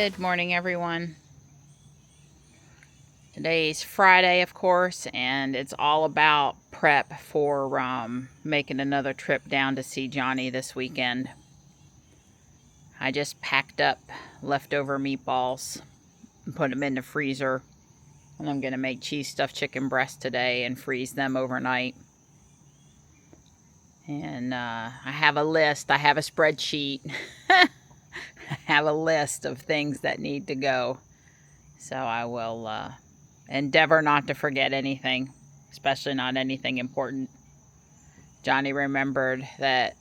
Good morning, everyone. Today's Friday, of course, and it's all about prep for making another trip down to see Johnny this weekend. I just packed up leftover meatballs and put them in the freezer, and I'm going to make cheese stuffed chicken breast today and freeze them overnight. And I have a list. I have a spreadsheet. I have a list of things that need to go. So I will endeavor not to forget anything, especially not anything important. Johnny remembered that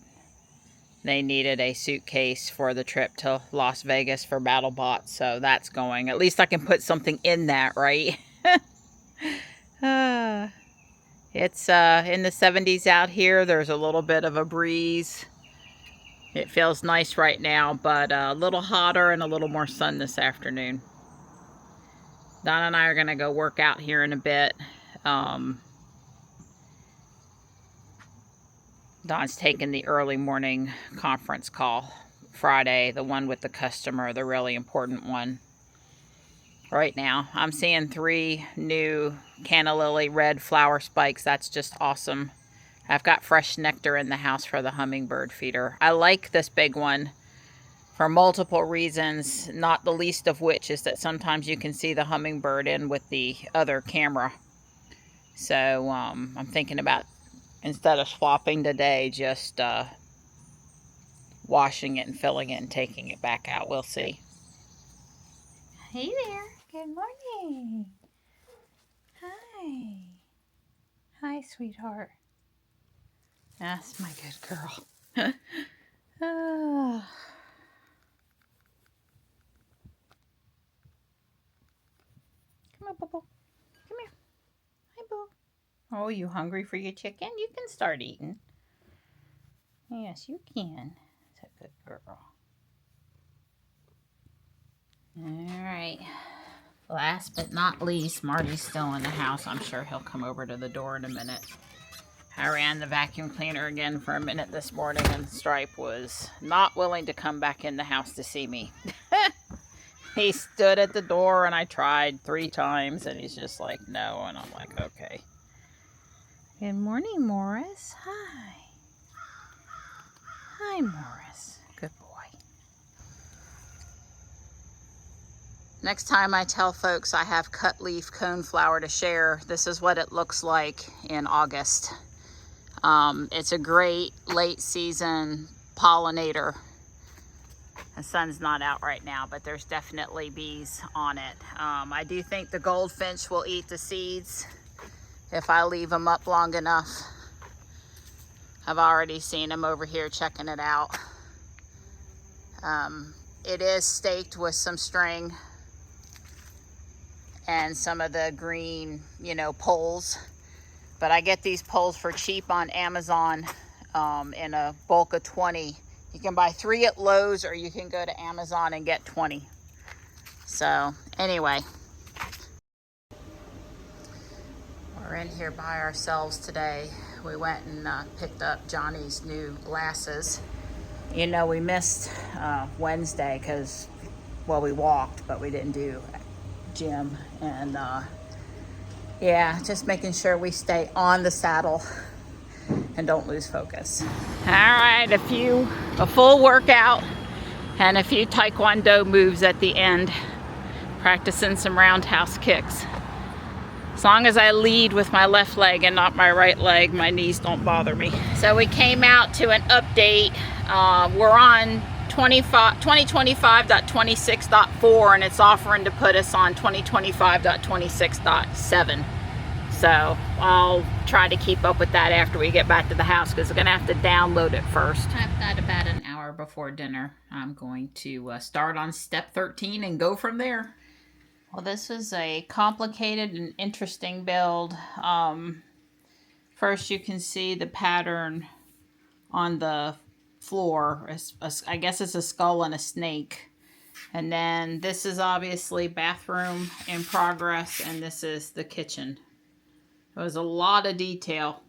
they needed a suitcase for the trip to Las Vegas for BattleBots, so that's going. At least I can put something in that, right? It's in the 70s out here. There's a little bit of a breeze. It feels nice right now, but a little hotter and a little more sun this afternoon. Donna and I are going to go work out here in a bit. Don's taking the early morning conference call Friday, the one with the customer, the really important one. Right now, I'm seeing 3 new canna lily red flower spikes. That's just awesome. I've got fresh nectar in the house for the hummingbird feeder. I like this big one for multiple reasons, not the least of which is that sometimes you can see the hummingbird in with the other camera. So I'm thinking about, instead of swapping today, just washing it and filling it and taking it back out. We'll see. Hey there. Good morning. Hi. Hi, sweetheart. That's my good girl. Oh. Come on, Bubble. Come here. Hi, Boo. Oh, you hungry for your chicken? You can start eating. Yes, you can. That's a good girl. Alright. Last but not least, Marty's still in the house. I'm sure he'll come over to the door in a minute. I ran the vacuum cleaner again for a minute this morning, and Stripe was not willing to come back in the house to see me. He stood at the door, and I tried 3 times, and he's just like, no. And I'm like, okay. Good morning, Morris. Hi. Hi, Morris. Good boy. Next time I tell folks I have cut leaf coneflower to share, this is what it looks like in August. It's a great late season pollinator. The sun's not out right now, but there's definitely bees on it. I do think the goldfinch will eat the seeds if I leave them up long enough. I've already seen them over here checking it out. It is staked with some string and some of the green, poles. But I get these poles for cheap on Amazon in a bulk of 20. You can buy 3 at Lowe's, or you can go to Amazon and get 20. So anyway, we're in here by ourselves today. We went and picked up Johnny's new glasses. We missed Wednesday because, we walked, but we didn't do gym. And yeah, just making sure we stay on the saddle and don't lose focus. All right, a full workout and a few taekwondo moves at the end. Practicing some roundhouse kicks. As long as I lead with my left leg and not my right leg, my knees don't bother me. So we came out to an update. We're on 2025.26.4, and it's offering to put us on 2025.26.7. So I'll try to keep up with that after we get back to the house, because we're going to have to download it first. I've got about an hour before dinner. I'm going to start on step 13 and go from there. Well, this is a complicated and interesting build. First, you can see the pattern on the floor. I guess it's a skull and a snake. And then this is obviously bathroom in progress, and this is the kitchen. There was a lot of detail